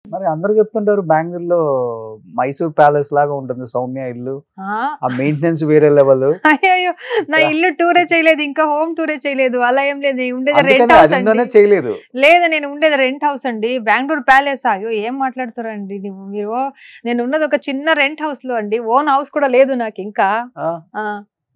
మరి అందరూ చెప్తుంటారు బెంగుళూరులో మైసూర్ ప్యాలెస్ లాగా ఉంటుంది సౌమ్య ఇల్లు. ఆ మెయింటెనెన్స్ వేరే లెవెల్. అయ్యో నా ఇల్లు టూరే చేయలేదు, ఇంకా హోమ్ టూరే చేయలేదు, అలా ఏం లేదు. నేను ఉండేది రెంట్ అందుకని హౌస్ అదిందనే అండి. చేయలేదు. లేదు, నేను ఉండేది రెంట్ హౌస్ అండి. బెంగళూరు ప్యాలెస్. అయ్యో ఏం మాట్లాడుతారండి మీరు? నేను ఉన్నది ఒక చిన్న రెంట్ హౌస్ లో అండి. ఓన్ హౌస్ కూడా లేదు నాకు ఇంకా.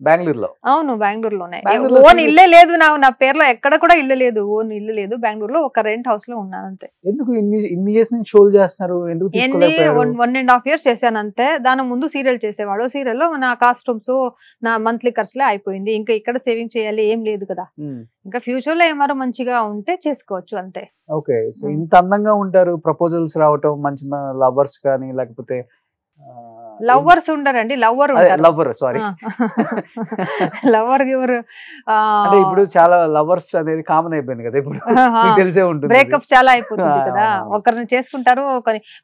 బెంగళూరులో? అవును, బెంగళూరులోనే. బెంగళూరులో ఓన్ ఇల్లే లేదు నా పేరులో, ఎక్కడ కూడా ఇల్లు లేదు, ఓన్ ఇల్లు లేదు. బెంగళూరులో ఒక రెంట్ హౌస్ లో ఉన్నాను అంతే. ఎందుకు ఇన్ని ఇయర్స్ నుంచి షోలు చేస్తున్నారు, ఎందుకు తీసుకోలేకపోయారు? 1.5 years చేశాను అంతే. దాని ముందు సీరియల్ చేసేవాడు. సీరియల్లో నా కాస్ట్యూమ్స్, నా మంత్లీ ఖర్చులే అయిపోయింది. ఇంకా ఇక్కడ సేవింగ్ చేయాలి ఏం లేదు కదా. ఇంకా ఫ్యూచర్ లో ఏమారో మంచిగా ఉంటే చేసుకోవచ్చు అంతే. ఓకే. సో ఇంత అందంగా ఉంటారు, ప్రపోజల్స్ రావటం, మంచి లవర్స్ కానీ లేకపోతే లవర్స్ ఉండరండి, లవర్ ఉంటారు. Lover, sorry, lover giver. అంటే ఇప్పుడు చాలా లవర్స్ అనేది కామన్ అయిపోయింది కదా ఇప్పుడు, మీకు తెలిసే ఉంటుంది. బ్రేకప్ చాలా అయిపోతుంది కదా. ఒకరిని చేసుకుంటారు,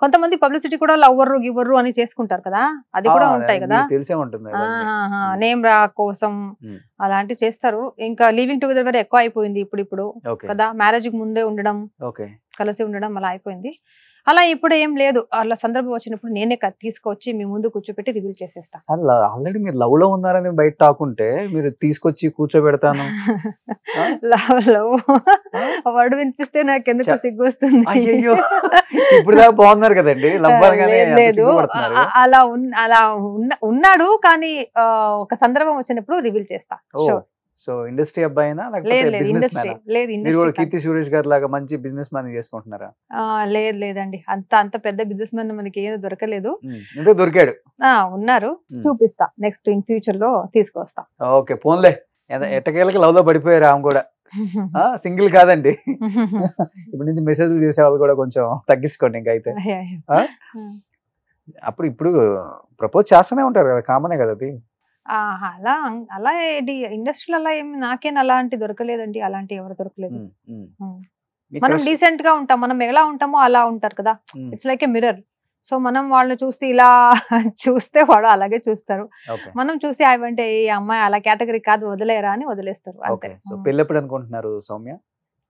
కొంతమంది పబ్లిసిటీ కూడా లవర్ గివర్ అని చేసుకుంటారు కదా, అది కూడా ఉంటాయి కదా. తెలిసే ఉంటుంది. నేమ్ రా కోసం అలాంటివి చేస్తారు. ఇంకా లివింగ్ టుగెదర్ ఎక్కువ అయిపోయింది ఇప్పుడు కదా. మ్యారేజ్ కి ముందే ఉండడం, కలిసి ఉండడం అలా అయిపోయింది. అలా ఇప్పుడు ఏం లేదు. అలా సందర్భం వచ్చినప్పుడు నేనే తీసుకొచ్చి మీ ముందు కూర్చోబెట్టి రివీల్ చేసేస్తాను. ఆల్రెడీ మీరు లవ్ లో ఉన్నారని బయట టాకుంటే మీరు తీసుకొచ్చి కూర్చోబెడతాను. లవ్ వర్డ్ వినిపిస్తే నాకు ఎందుకు సిగ్గు వస్తుంది. అయ్యో, ఇప్పుడు దాకా బాగున్నారు కదండి. లేదు, అలా ఉన్నాడు కానీ ఒక సందర్భం వచ్చినప్పుడు రివీల్ చేస్తా. సో ఇండస్ట్రీ అబ్బాయినా లేకపోతే కీర్తి సురేష్ గారి లాగా మంచి బిజినెస్ మ్యాన్ చేసుకుంటున్నారా? లేదండి, అంత పెద్ద బిజినెస్ మ్యాన్ మనకి ఏదో దొరకలేదు. దొరికాడు, ఉన్నారు, చూపిస్తా నెక్స్ట్ ఇన్ ఫ్యూచర్ లో తీసుకొస్తా. ఓకే, పోన్లే. ఎట్టకేళ్ళకి లవ్ లో పడిపోయారు ఆమె కూడా. సింగిల్ కాదండి, ఇప్పుడు నుంచి మెసేజ్లు చేసే వాళ్ళు కూడా కొంచెం తగ్గించుకోండి ఇంకా. అయితే ఇప్పుడు ప్రపోజ్ చేస్తూనే ఉంటారు కదా, కామనే కదా అది. అలా ఇండస్ట్రీలో అలా ఏమి నాకేం అలాంటి దొరకలేదండి. అలాంటి ఎవరు దొరకలేదు. మనం డీసెంట్ గా ఉంటాం, మనం ఎలా ఉంటామో అలా ఉంటారు కదా. It's like a mirror. So మనం వాళ్ళని చూస్తే ఇలా చూస్తే వాడు అలాగే చూస్తారు. మనం చూసి అవంటే ఈ అమ్మాయి అలా కేటగిరీ కాదు, వదిలేరా అని వదిలేస్తారు అంతే. సో పెళ్లి ఎప్పుడు అనుకుంటున్నారు సౌమ్య?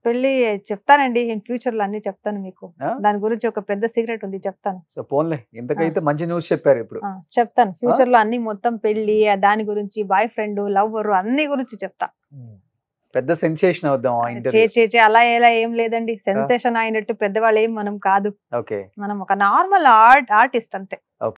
పెళ్లి చెప్తానండి ఇన్ ఫ్యూచర్ లో, అన్ని చెప్తాను మీకు. దాని గురించి ఒక పెద్ద సీక్రెట్ ఉంది, చెప్తాను. సో పోన్లే, ఇంతకైతే మంచి న్యూస్ చెప్పారు. ఇప్పుడు చెప్తాను ఫ్యూచర్ లో అన్ని, మొత్తం పెళ్లి, దాని గురించి, బాయ్ ఫ్రెండ్, లవర్, అన్ని గురించి చెప్తా. పెద్ద సెన్సేషన్ అవుద్దాం. అలా ఎలా ఏం లేదండి, సెన్సేషన్ అయినట్టు పెద్దవాళ్ళు ఏం మనం కాదు. ఓకే, మనం ఒక నార్మల్ ఆర్టిస్ట్ అంతే.